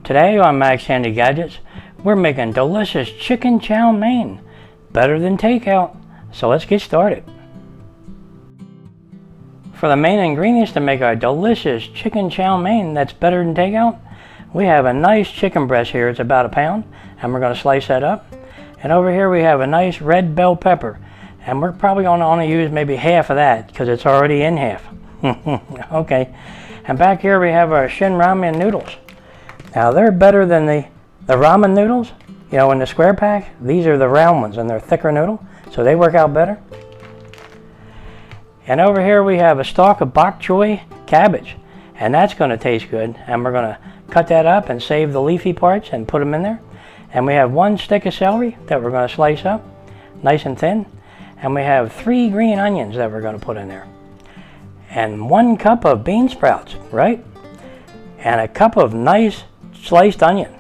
Today on Max Handy Gadgets, we're making delicious chicken chow mein, better than takeout. So let's get started. For the main ingredients to make our delicious chicken chow mein that's better than takeout, we have a nice chicken breast here. It's about a pound, and we're going to slice that up. And over here we have a nice red bell pepper, and we're probably going to only use maybe half of that because it's already in half. Okay, and back here we have our Shin Ramyun noodles. Now they're better than the ramen noodles, you know, in the square pack. These are the round ones and they're thicker noodle, so they work out better. And over here we have a stalk of bok choy cabbage, and that's going to taste good. And we're going to cut that up and save the leafy parts and put them in there. And we have one stick of celery that we're going to slice up nice and thin. And we have 3 green onions that we're going to put in there. And 1 cup of bean sprouts, right? And a cup of nice sliced onion.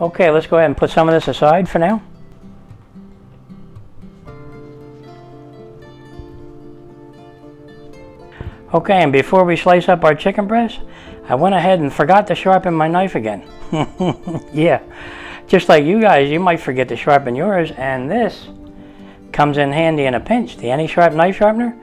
Okay, let's go ahead and put some of this aside for now. Okay, and before we slice up our chicken breast, I went ahead and forgot to sharpen my knife again. Yeah, just like you guys, you might forget to sharpen yours, and this comes in handy in a pinch. The Any-Sharp knife sharpener,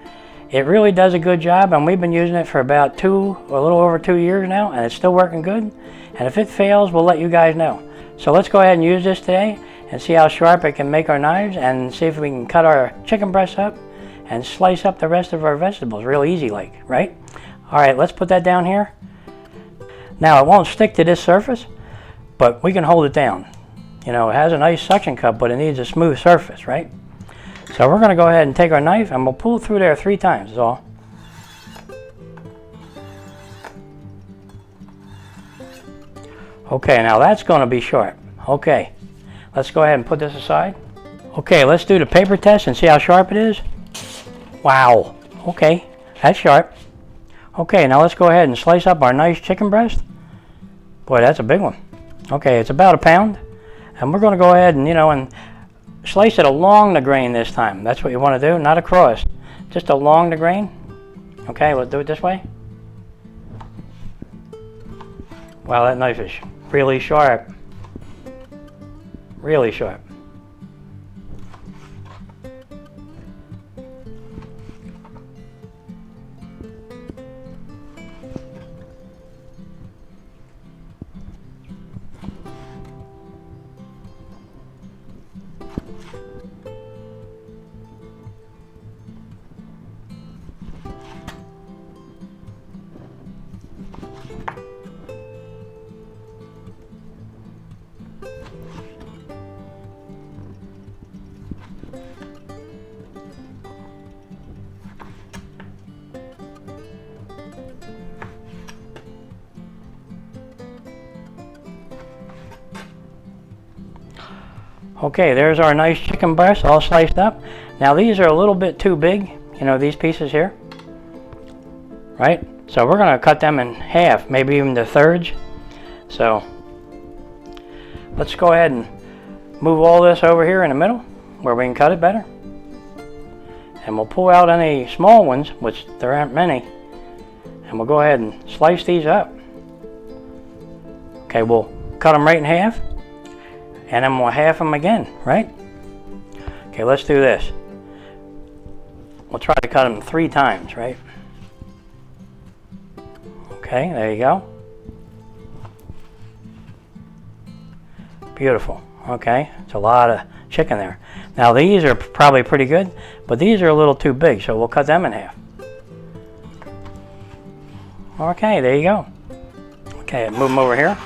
it really does a good job, and we've been using it for about a little over 2 years now, and it's still working good. And if it fails, we'll let you guys know. So let's go ahead and use this today and see how sharp it can make our knives, and see if we can cut our chicken breasts up and slice up the rest of our vegetables real easy like, right? All right, let's put that down here. Now it won't stick to this surface, but we can hold it down. You know, it has a nice suction cup, but it needs a smooth surface, right? So we're going to go ahead and take our knife and we'll pull it through there 3 times is all. Okay, now that's going to be sharp. Okay, let's go ahead and put this aside. Okay, let's do the paper test and see how sharp it is. Wow, okay, that's sharp. Okay, now let's go ahead and slice up our nice chicken breast. Boy, that's a big one. Okay, it's about a pound. And we're going to go ahead and, and slice it along the grain this time. That's what you want to do, not across. Just along the grain. Okay, let's do it this way. Wow, that knife is really sharp. Really sharp. Okay, there's our nice chicken breast all sliced up. Now these are a little bit too big, these pieces here, right? So we're going to cut them in half, maybe even to thirds. So let's go ahead and move all this over here in the middle where we can cut it better. And we'll pull out any small ones, which there aren't many, and we'll go ahead and slice these up. Okay, we'll cut them right in half. And then we'll half them again, right? Okay, let's do this. We'll try to cut them 3 times, right? Okay, there you go. Beautiful. Okay, it's a lot of chicken there. Now these are probably pretty good, but these are a little too big, so we'll cut them in half. Okay, there you go. Okay, move them over here.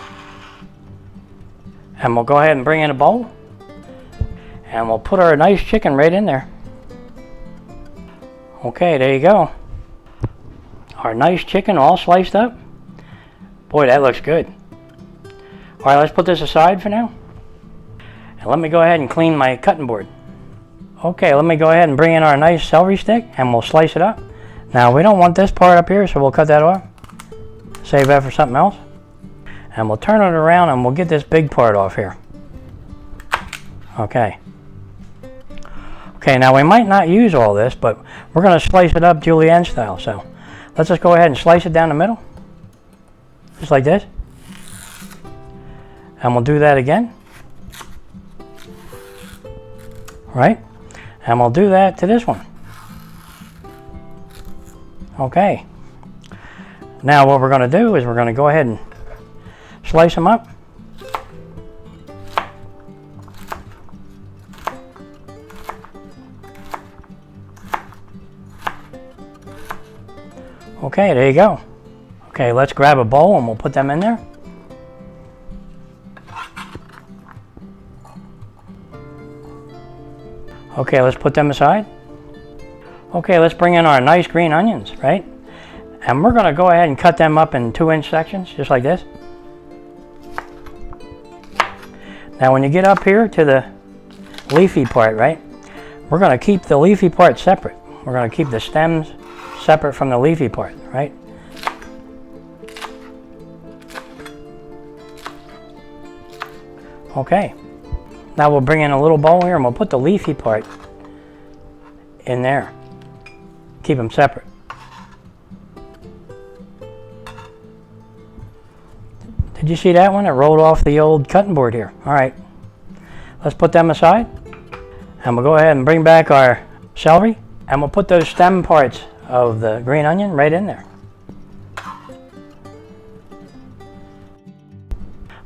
And we'll go ahead and bring in a bowl. And we'll put our nice chicken right in there. Okay, there you go. Our nice chicken all sliced up. Boy, that looks good. All right, let's put this aside for now. And let me go ahead and clean my cutting board. Okay, let me go ahead and bring in our nice celery stick and we'll slice it up. Now, we don't want this part up here, so we'll cut that off. Save that for something else. And we'll turn it around and we'll get this big part off here. Okay. Okay, now we might not use all this, but we're going to slice it up julienne style. So let's just go ahead and slice it down the middle. Just like this. And we'll do that again. Right? And we'll do that to this one. Okay. Now what we're going to do is we're going to go ahead and slice them up. Okay, there you go. Okay, let's grab a bowl and we'll put them in there. Okay, let's put them aside. Okay, let's bring in our nice green onions, right? And we're going to go ahead and cut them up in 2-inch sections, just like this. Now when you get up here to the leafy part, right? We're going to keep the leafy part separate. We're going to keep the stems separate from the leafy part, right? Okay. Now we'll bring in a little bowl here and we'll put the leafy part in there. Keep them separate. Did you see that one? It rolled off the old cutting board here. All right. Let's put them aside. And we'll go ahead and bring back our celery. And we'll put those stem parts of the green onion right in there.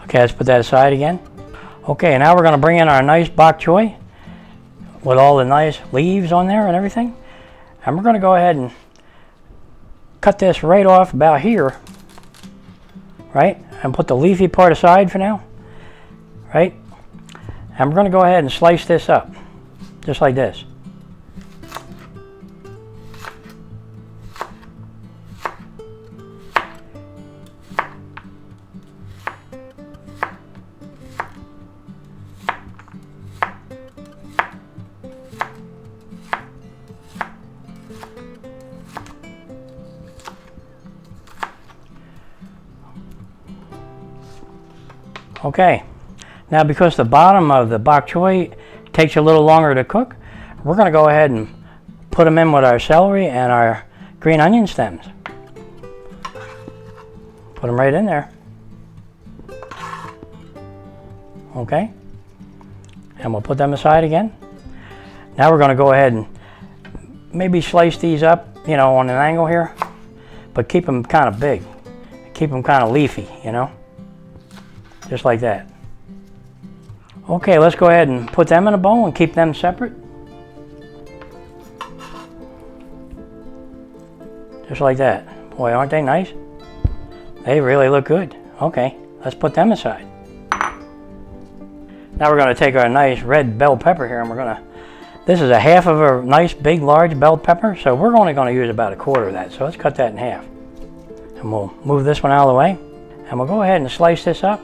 Okay, let's put that aside again. Okay, now we're going to bring in our nice bok choy with all the nice leaves on there and everything. And we're going to go ahead and cut this right off about here, right? And put the leafy part aside for now, right? And we're going to go ahead and slice this up, just like this. Okay, now because the bottom of the bok choy takes a little longer to cook, we're going to go ahead and put them in with our celery and our green onion stems. Put them right in there. Okay, and we'll put them aside again. Now we're going to go ahead and maybe slice these up, you know, on an angle here, but keep them kind of big. Keep them kind of leafy, you know. Just like that. Okay, let's go ahead and put them in a bowl and keep them separate. Just like that. Boy, aren't they nice? They really look good. Okay, let's put them aside. Now we're going to take our nice red bell pepper here and we're going to, this is a half of a nice big large bell pepper, so we're only going to use about a quarter of that. So let's cut that in half. And we'll move this one out of the way. And we'll go ahead and slice this up.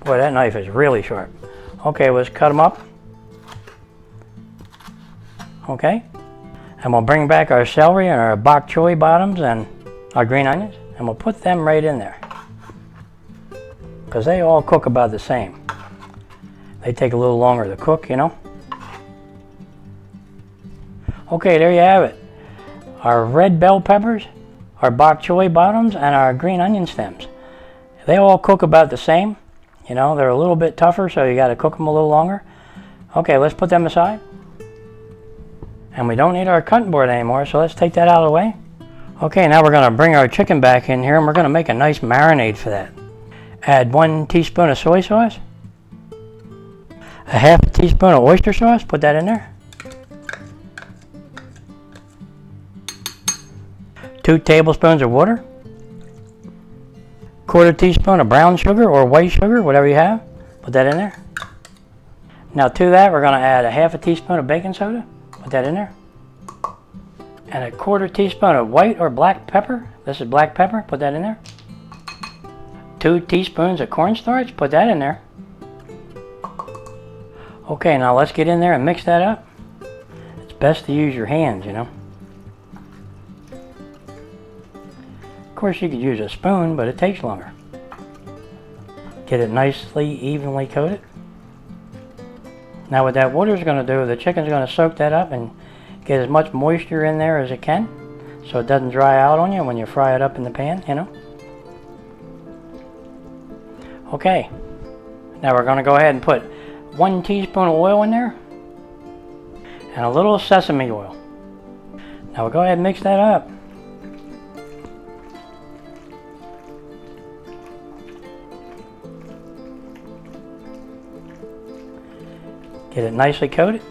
Boy, that knife is really sharp. Okay, let's cut them up. Okay. And we'll bring back our celery and our bok choy bottoms and our green onions. And we'll put them right in there. Because they all cook about the same. They take a little longer to cook, you know. Okay, there you have it. Our red bell peppers, our bok choy bottoms, and our green onion stems. They all cook about the same. You know, they're a little bit tougher, so you got to cook them a little longer. Okay, let's put them aside. And we don't need our cutting board anymore, so let's take that out of the way. Okay, now we're going to bring our chicken back in here, and we're going to make a nice marinade for that. Add 1 teaspoon of soy sauce. A half a teaspoon of oyster sauce, put that in there. 2 tablespoons of water. 1/4 teaspoon of brown sugar or white sugar, whatever you have. Put that in there. Now to that, we're going to add a half a teaspoon of baking soda. Put that in there. And a 1/4 teaspoon of white or black pepper. This is black pepper. Put that in there. 2 teaspoons of cornstarch. Put that in there. Okay, now let's get in there and mix that up. It's best to use your hands, you know. Of course, you could use a spoon, but it takes longer. Get it nicely, evenly coated. Now what that water is going to do, the chicken's going to soak that up and Get as much moisture in there as it can so it doesn't dry out on you when you fry it up in the pan, you know. Okay, now we're going to go ahead and put 1 teaspoon of oil in there and a little sesame oil. Now we'll go ahead and mix that up. Get it nicely coated.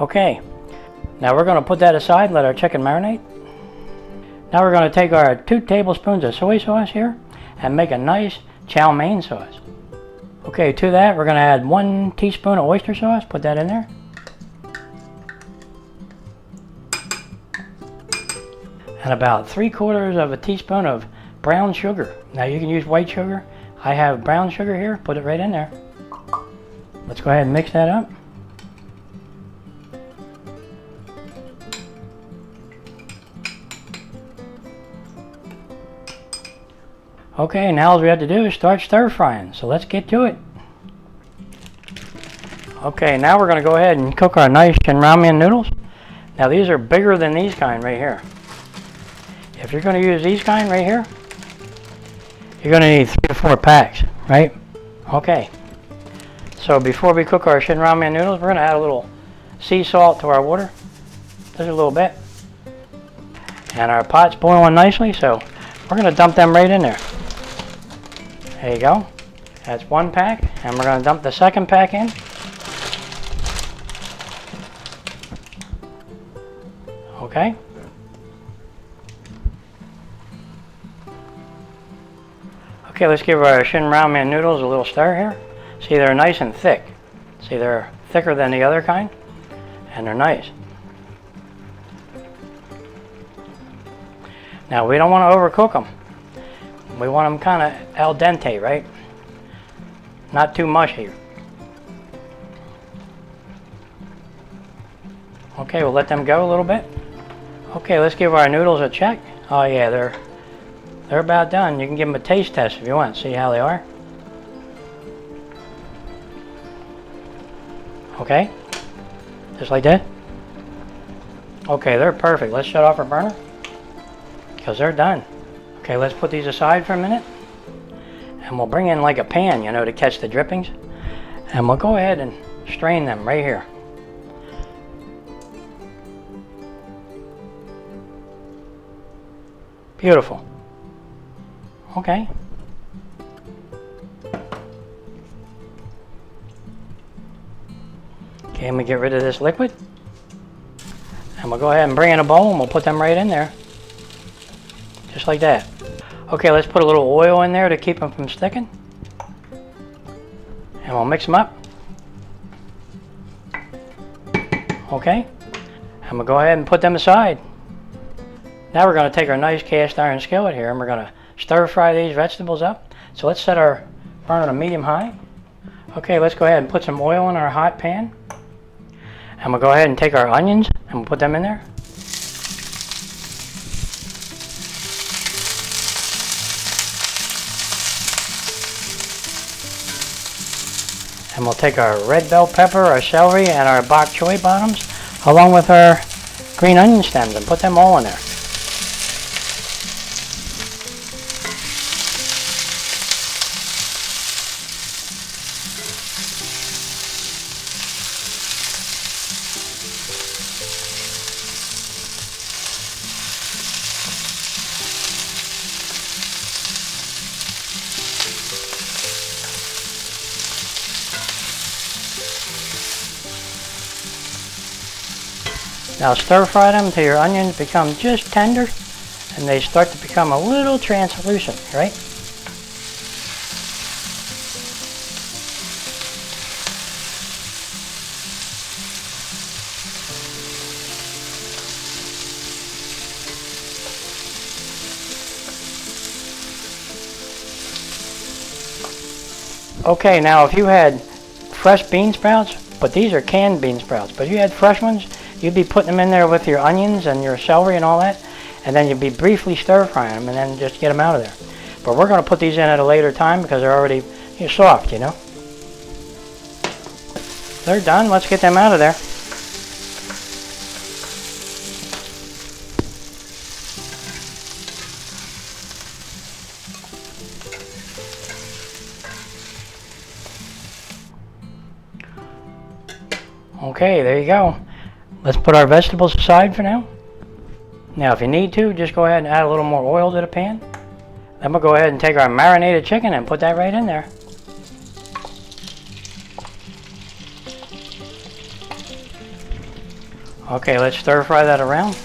Okay, now we're going to put that aside and let our chicken marinate. Now we're going to take our 2 tablespoons of soy sauce here and make a nice chow mein sauce. Okay, to that we're going to add 1 teaspoon of oyster sauce. Put that in there. And about 3/4 of a teaspoon of brown sugar. Now you can use white sugar. I have brown sugar here. Put it right in there. Let's go ahead and mix that up. Okay, now all we have to do is start stir frying. So let's get to it. Okay, now we're going to go ahead and cook our nice Shin Ramyun noodles. Now these are bigger than these kind right here. If you're going to use these kind right here, you're going to need 3 to 4 packs, right? Okay. So before we cook our Shin Ramyun noodles, we're going to add a little sea salt to our water. Just a little bit. And our pot's boiling nicely, so we're going to dump them right in there. There you go. That's 1 pack, and we're going to dump the second pack in. Okay. Okay, let's give our Shin Ramyun noodles a little stir here. See, they're nice and thick. See, they're thicker than the other kind, and they're nice. Now, we don't want to overcook them. We want them kind of al dente, right? Not too mushy. Okay, we'll let them go a little bit. Okay, let's give our noodles a check. Oh yeah, they're about done. You can give them a taste test if you want. See how they are. Okay, just like that. Okay, they're perfect. Let's shut off our burner because they're done. Okay, let's put these aside for a minute, and we'll bring in like a pan, you know, to catch the drippings, and we'll go ahead and strain them right here. Beautiful. Okay. Okay, and we get rid of this liquid, and we'll go ahead and bring in a bowl, and we'll put them right in there, just like that. Okay, let's put a little oil in there to keep them from sticking. And we'll mix them up. Okay, and we'll go ahead and put them aside. Now we're going to take our nice cast iron skillet here and we're going to stir fry these vegetables up. So let's set our burner to medium high. Okay, let's go ahead and put some oil in our hot pan. And we'll go ahead and take our onions and we'll put them in there. And we'll take our red bell pepper, our celery, and our bok choy bottoms, along with our green onion stems, and put them all in there. Now stir fry them till your onions become just tender and they start to become a little translucent, right? Okay, now if you had fresh bean sprouts, but these are canned bean sprouts, but if you had fresh ones, you'd be putting them in there with your onions and your celery and all that, and then you'd be briefly stir frying them and then just get them out of there. But we're going to put these in at a later time because they're already soft, you know. They're done. Let's get them out of there. Okay, there you go. Let's put our vegetables aside for now. Now, if you need to, just go ahead and add a little more oil to the pan. Then we'll go ahead and take our marinated chicken and put that right in there. Okay, let's stir fry that around.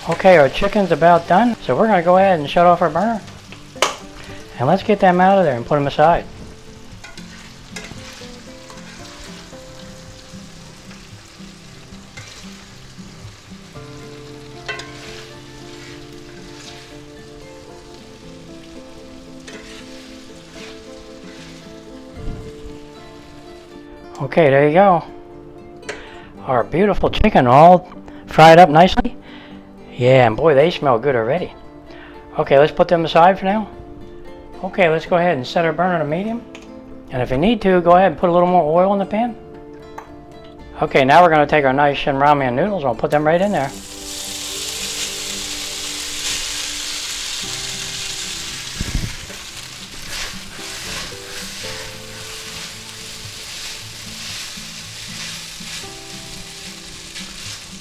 Okay, our chicken's about done, so we're going to go ahead and shut off our burner. And let's get them out of there and put them aside. Okay, there you go. Our beautiful chicken all fried up nicely. Yeah, and boy, they smell good already. Okay, let's put them aside for now. Okay, let's go ahead and set our burner to medium. And if you need to, go ahead and put a little more oil in the pan. Okay, now we're going to take our nice Shin Ramyun noodles and we'll put them right in there.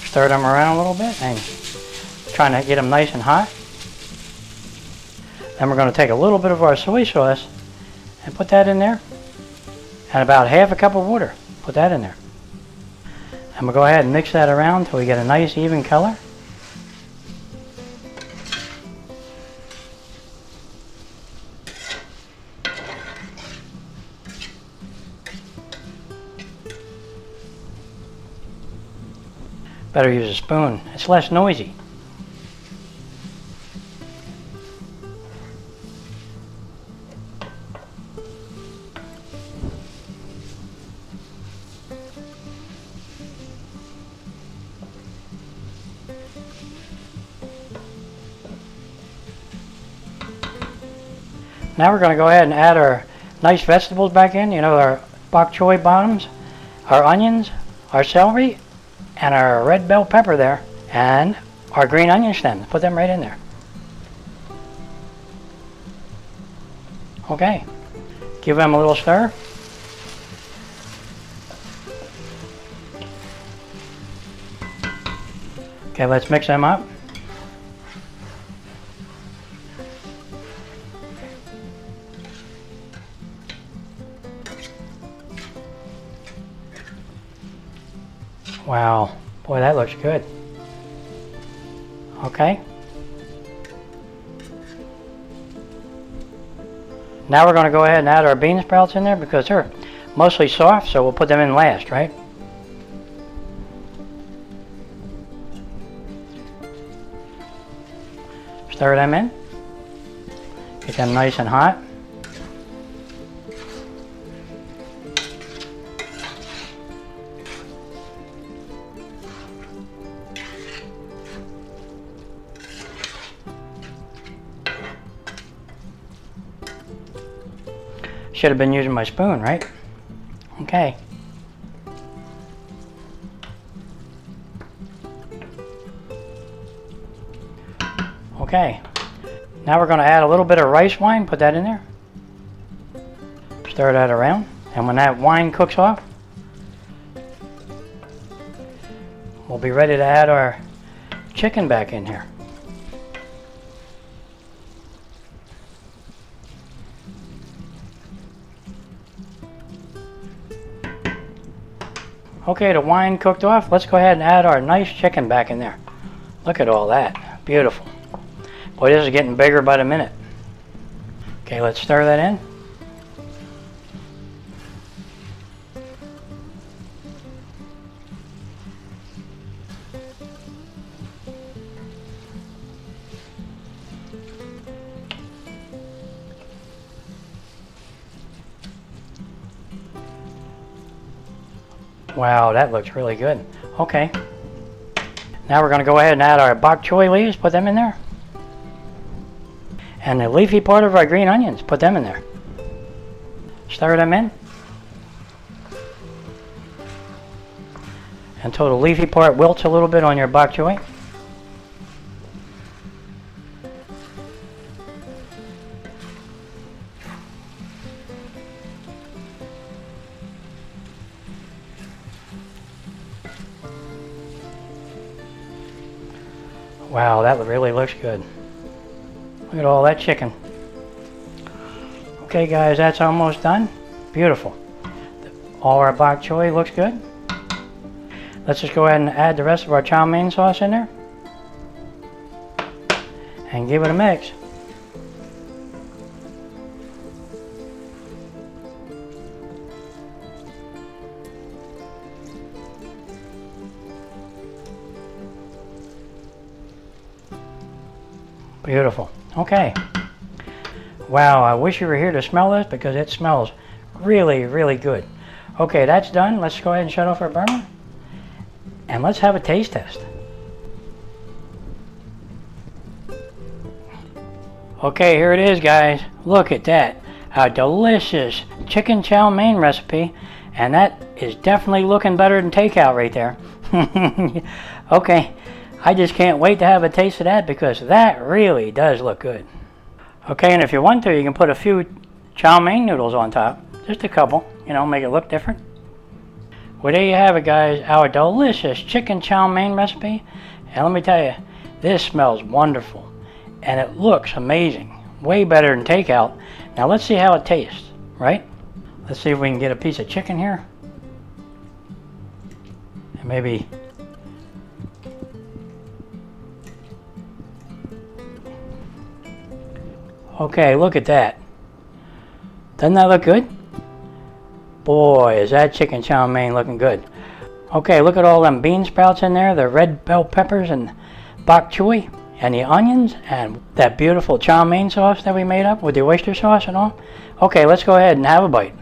Stir them around a little bit and trying to get them nice and hot. Then we're going to take a little bit of our soy sauce and put that in there. And about half a cup of water. Put that in there. And we'll go ahead and mix that around until we get a nice even color. Better use a spoon. It's less noisy. Now we're going to go ahead and add our nice vegetables back in. You know, our bok choy bottoms, our onions, our celery, and our red bell pepper there, and our green onion stems. Put them right in there. Okay, give them a little stir. Okay, let's mix them up. Wow, boy, that looks good. Okay. Now we're going to go ahead and add our bean sprouts in there because they're mostly soft, so we'll put them in last, right? Stir them in. Get them nice and hot. Should have been using my spoon, right? Okay. Okay. Now we're going to add a little bit of rice wine. Put that in there. Stir that around. And when that wine cooks off, we'll be ready to add our chicken back in here. Okay, the wine cooked off. Let's go ahead and add our nice chicken back in there. Look at all that. Beautiful. Boy, this is getting bigger by the minute. Okay, let's stir that in. Wow, that looks really good. Okay. Now we're going to go ahead and add our bok choy leaves, put them in there. And the leafy part of our green onions, put them in there. Stir them in. Until the leafy part wilts a little bit on your bok choy. Wow, that really looks good. Look at all that chicken. Okay guys, that's almost done. Beautiful. All our bok choy looks good. Let's just go ahead and add the rest of our chow mein sauce in there. And give it a mix. Beautiful. Okay. Wow, I wish you were here to smell this because it smells really, really good. Okay, that's done. Let's go ahead and shut off our burner. And let's have a taste test. Okay, here it is, guys. Look at that. A delicious chicken chow mein recipe. And that is definitely looking better than takeout right there. Okay. I just can't wait to have a taste of that because that really does look good. Okay, and if you want to, you can put a few chow mein noodles on top. Just a couple, you know, make it look different. Well, there you have it, guys. Our delicious chicken chow mein recipe. And let me tell you, this smells wonderful. And it looks amazing. Way better than takeout. Now let's see how it tastes, right? Let's see if we can get a piece of chicken here. And maybe... Okay, look at that. Doesn't that look good? Boy, is that chicken chow mein looking good. Okay, look at all them bean sprouts in there, the red bell peppers and bok choy, and the onions, and that beautiful chow mein sauce that we made up with the oyster sauce and all. Okay, let's go ahead and have a bite.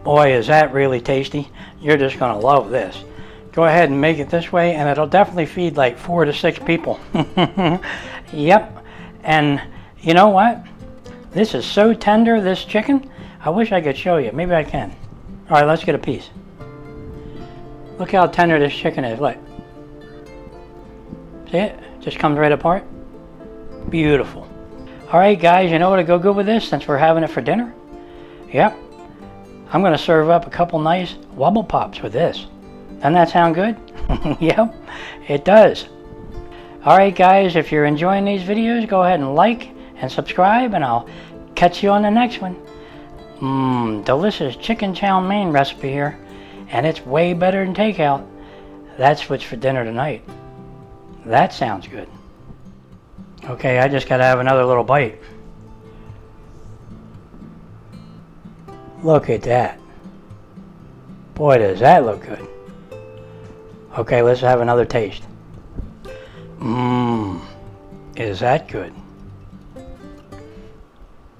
Boy, is that really tasty. You're just going to love this. Go ahead and make it this way, and it'll definitely feed like 4 to 6 people. Yep. And you know what? This is so tender, this chicken. I wish I could show you. Maybe I can. All right, let's get a piece. Look how tender this chicken is. Look. See it? Just comes right apart. Beautiful. All right, guys, you know what to go good with this since we're having it for dinner? Yep. I'm going to serve up a couple nice wobble pops with this. Doesn't that sound good? Yep, it does. Alright guys, if you're enjoying these videos, go ahead and like and subscribe, and I'll catch you on the next one. Delicious chicken chow mein recipe here, and it's way better than takeout. That's what's for dinner tonight. That sounds good. Okay, I just gotta have another little bite. Look at that. Boy, does that look good. Okay, let's have another taste. Is that good?